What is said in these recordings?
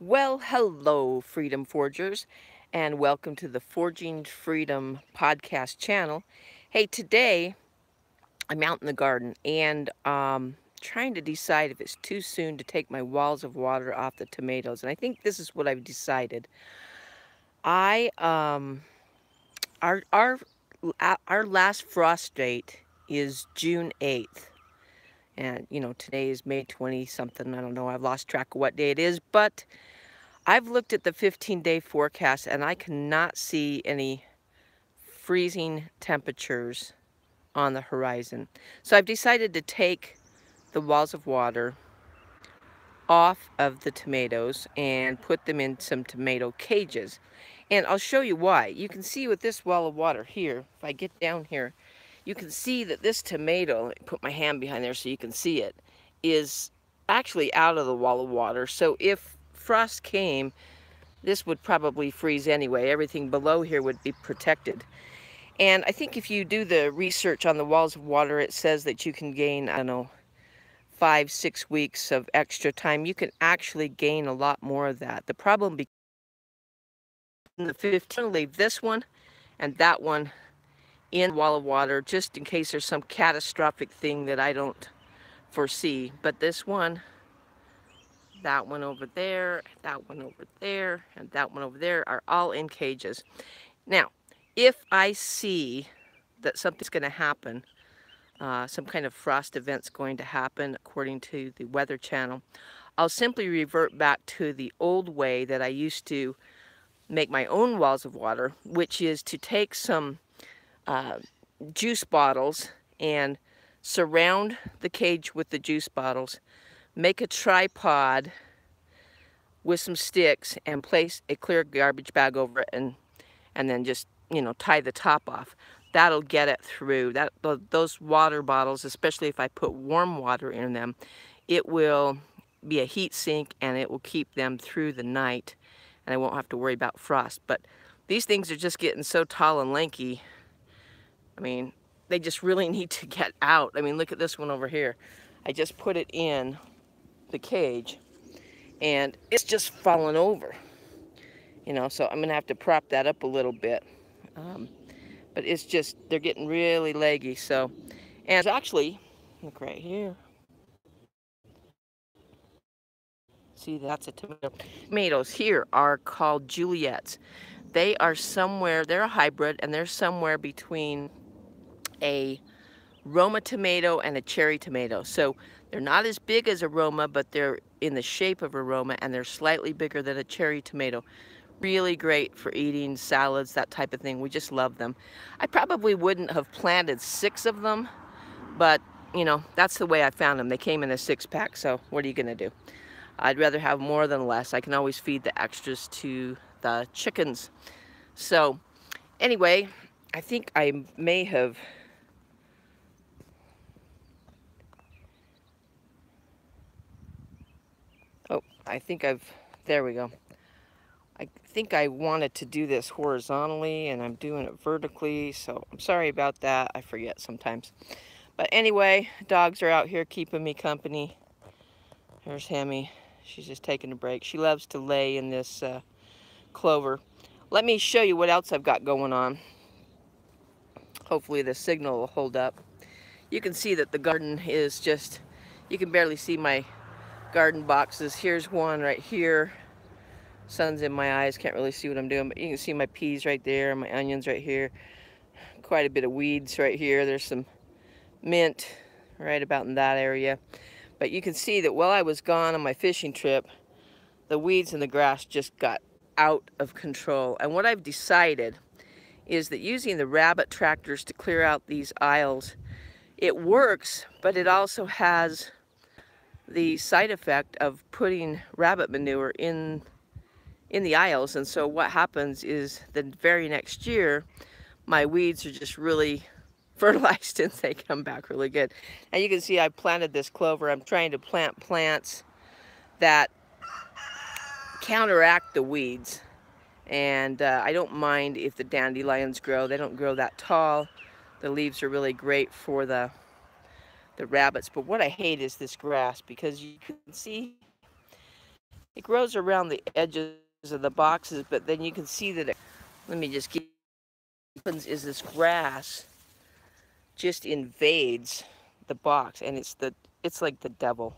Well, hello, Freedom Forgers, and welcome to the Forging Freedom podcast channel. Hey, today I'm out in the garden and trying to decide if it's too soon to take my walls of water off the tomatoes. And I think this is what I've decided. I our our our last frost date is June 8th. And today is May 20 something. I don't know. I've lost track of what day it is, but I've looked at the 15-day forecast and I cannot see any freezing temperatures on the horizon. So I've decided to take the walls of water off of the tomatoes and put them in some tomato cages. And I'll show you why. You can see with this wall of water here, if I get down here, you can see that this tomato, let me put my hand behind there so you can see it, is actually out of the wall of water. So if frost came, this would probably freeze anyway. Everything below here would be protected. And I think if you do the research on the walls of water, it says that you can gain, I don't know, 5-6 weeks of extra time. You can actually gain a lot more of that. The problem in the 15, leave this one and that one in the wall of water just in case there's some catastrophic thing that I don't foresee. But this one, that one over there, that one over there, and that one over there are all in cages. Now, if I see that something's going to happen, some kind of frost event's going to happen according to the Weather Channel, I'll simply revert back to the old way that I used to make my own walls of water, which is to take some juice bottles and surround the cage with the juice bottles, make a tripod with some sticks and place a clear garbage bag over it, and then just, tie the top off. That'll get it through. Those water bottles, especially if I put warm water in them, it will be a heat sink and it will keep them through the night, and I won't have to worry about frost. But these things are just getting so tall and lanky. I mean, they just really need to get out. I mean, look at this one over here. I just put it in the cage and it's just fallen over. So I'm gonna have to prop that up a little bit. But it's just, they're getting really leggy. So, and actually, look right here. See, that's a tomato. Tomatoes here are called Juliets. They are somewhere, they're a hybrid, and they're somewhere between a Roma tomato and a cherry tomato. So they're not as big as a Roma, but they're in the shape of a Roma, and they're slightly bigger than a cherry tomato. Really great for eating salads, that type of thing. We just love them. I probably wouldn't have planted 6 of them, but that's the way I found them. They came in a 6-pack, so what are you gonna do? I'd rather have more than less. I can always feed the extras to the chickens. So anyway, I think I may have there we go. I think I wanted to do this horizontally and I'm doing it vertically, so I'm sorry about that. I forget sometimes. But anyway, dogs are out here keeping me company. There's Hemi. She's just taking a break. She loves to lay in this clover. Let me show you what else I've got going on. Hopefully the signal will hold up. You can see that the garden is just, you can barely see my garden boxes. Here's one right here. Sun's in my eyes, can't really see what I'm doing, but you can see my peas right there, my onions right here. Quite a bit of weeds right here. There's some mint right about in that area. But you can see that while I was gone on my fishing trip, the weeds and the grass just got out of control. And what I've decided is that using the rabbit tractors to clear out these aisles, it works, but it also has the side effect of putting rabbit manure in the aisles. And so what happens is the very next year, my weeds are just really fertilized and they come back really good. And you can see I planted this clover. I'm trying to plant plants that counteract the weeds. And I don't mind if the dandelions grow. They don't grow that tall. The leaves are really great for the rabbits. But what I hate is this grass, because you can see it grows around the edges of the boxes, but then you can see that let me just keep, what happens is this grass just invades the box, and it's like the devil.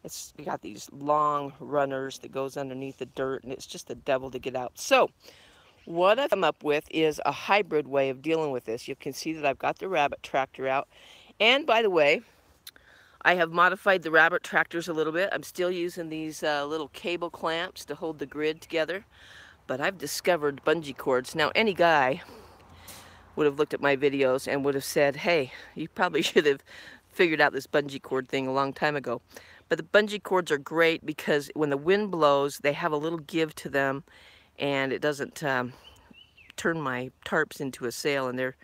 It's got these long runners that goes underneath the dirt, and it's just the devil to get out. So what I've come up with is a hybrid way of dealing with this. You can see that I've got the rabbit tractor out. And by the way, I have modified the rabbit tractors a little bit. I'm still using these little cable clamps to hold the grid together. But I've discovered bungee cords. Now, any guy would have looked at my videos and would have said, hey, you probably should have figured out this bungee cord thing a long time ago. But the bungee cords are great because when the wind blows, they have a little give to them, and it doesn't turn my tarps into a sail, and they're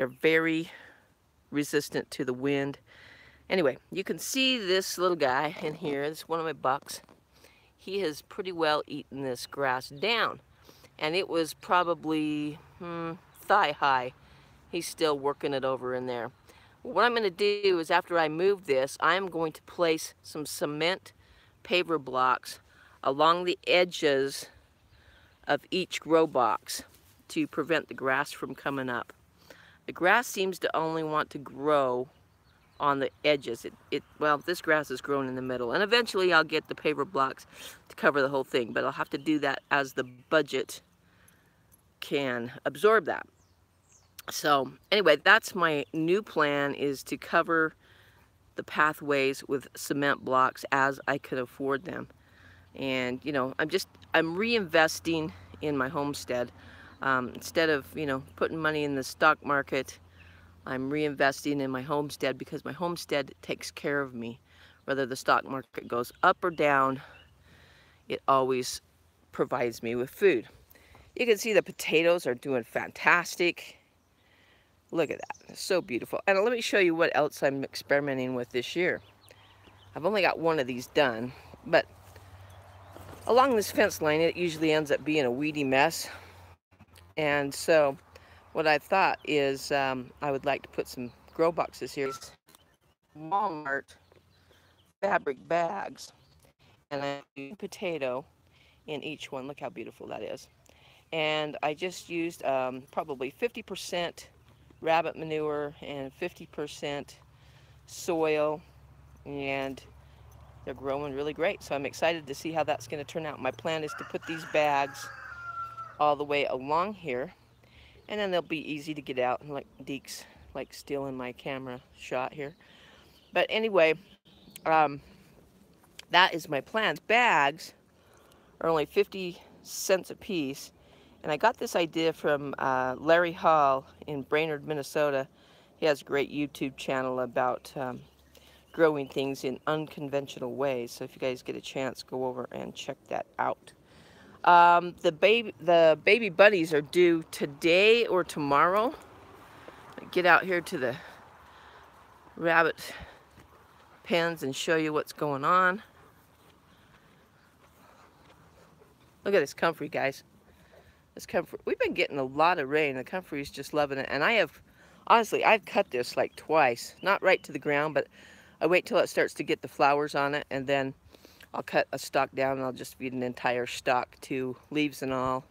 very resistant to the wind. Anyway, you can see this little guy in here. This is one of my bucks. He has pretty well eaten this grass down, and it was probably thigh high. He's still working it over in there. What I'm going to do is, after I move this, I'm going to place some cement paver blocks along the edges of each grow box to prevent the grass from coming up. The grass seems to only want to grow on the edges. Well, this grass is growing in the middle, and eventually I'll get the paver blocks to cover the whole thing, but I'll have to do that as the budget can absorb that. So anyway, that's my new plan, is to cover the pathways with cement blocks as I could afford them. And you know, I'm reinvesting in my homestead. Instead of, you know, putting money in the stock market, I'm reinvesting in my homestead, because my homestead takes care of me. Whether the stock market goes up or down, it always provides me with food. You can see the potatoes are doing fantastic. Look at that, it's so beautiful. And let me show you what else I'm experimenting with this year. I've only got one of these done, but along this fence line, it usually ends up being a weedy mess. And so what I thought is I would like to put some grow boxes here. Walmart fabric bags, and I do potato in each one. Look how beautiful that is. And I just used probably 50% rabbit manure and 50% soil, and they're growing really great. So I'm excited to see how that's going to turn out. My plan is to put these bags all the way along here, and then they'll be easy to get out, and like Deke's like stealing my camera shot here. But anyway, that is my plans. Bags are only 50 cents a piece, and I got this idea from Larry Hall in Brainerd, Minnesota. He has a great YouTube channel about growing things in unconventional ways. So if you guys get a chance, go over and check that out. The baby bunnies are due today or tomorrow. Get out here to the rabbit pens and show you what's going on. Look at this comfrey, guys. This comfrey, we've been getting a lot of rain. The comfrey's just loving it. And I have, honestly, I've cut this like twice. Not right to the ground, but I wait till it starts to get the flowers on it, and then I'll cut a stalk down, and I'll just feed an entire stalk, to leaves and all,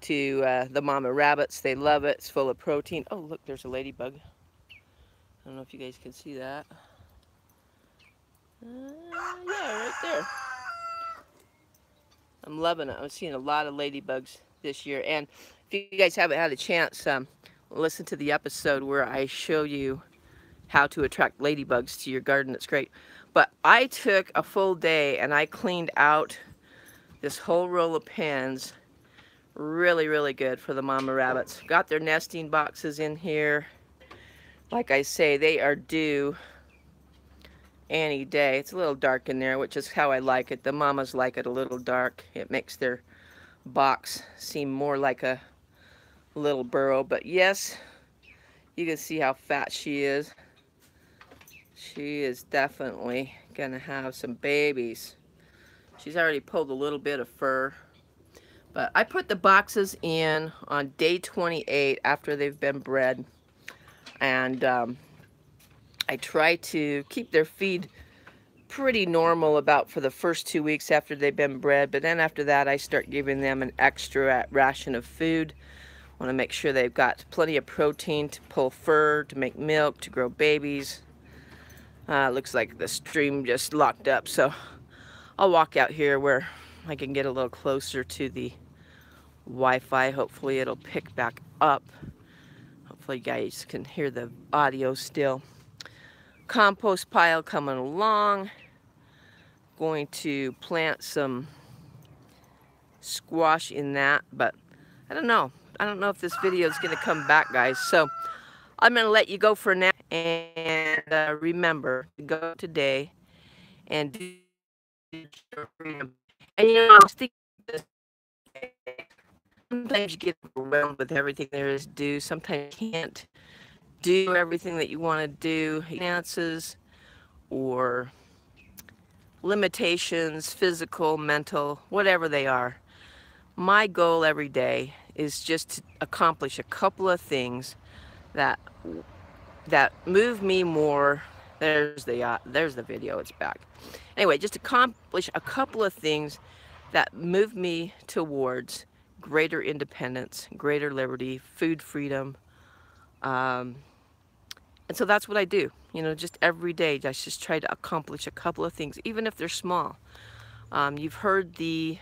to the mama rabbits. They love it. It's full of protein. Oh, look, there's a ladybug. I don't know if you guys can see that. Yeah, right there. I'm loving it. I'm seeing a lot of ladybugs this year. And if you guys haven't had a chance, listen to the episode where I show you how to attract ladybugs to your garden. It's great. But I took a full day and I cleaned out this whole row of pens. Really, really good for the mama rabbits. Got their nesting boxes in here. Like I say, they are due any day. It's a little dark in there, which is how I like it. The mamas like it a little dark. It makes their box seem more like a little burrow. But yes, you can see how fat she is. She is definitely gonna have some babies. She's already pulled a little bit of fur. But I put the boxes in on day 28 after they've been bred. And I try to keep their feed pretty normal about for the first 2 weeks after they've been bred, but then after that I start giving them an extra ration of food. I want to make sure they've got plenty of protein to pull fur, to make milk, to grow babies. Looks like the stream just locked up, so I'll walk out here where I can get a little closer to the Wi-Fi. Hopefully it'll pick back up. Hopefully you guys can hear the audio still. Compost pile coming along. Going to plant some squash in that, but I don't know. I don't know if this video is going to come back, guys. So I'm going to let you go for now. And remember to go today and do your freedom. And you know, I was thinking this, sometimes you get overwhelmed with everything there is to do. Sometimes you can't do everything that you want to do. Finances or limitations, physical, mental, whatever they are. My goal every day is just to accomplish a couple of things that move me more. There's the video, it's back. Anyway, just accomplish a couple of things that move me towards greater independence, greater liberty, food freedom. And so that's what I do. You know, just every day, I just try to accomplish a couple of things, even if they're small. You've heard the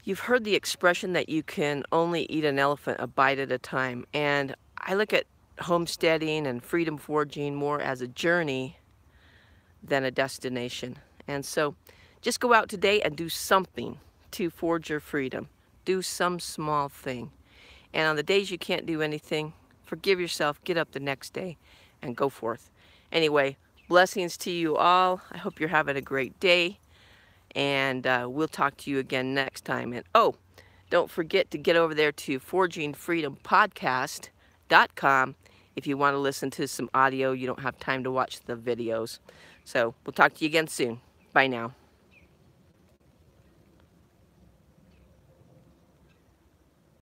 expression that you can only eat an elephant a bite at a time. And I look at homesteading and freedom foraging more as a journey than a destination. And so just go out today and do something to forge your freedom. Do some small thing. And on the days you can't do anything, forgive yourself, get up the next day, and go forth. Anyway, blessings to you all. I hope you're having a great day. And we'll talk to you again next time. And oh, don't forget to get over there to forgingfreedompodcast.com if you want to listen to some audio. You don't have time to watch the videos. So we'll talk to you again soon. Bye now.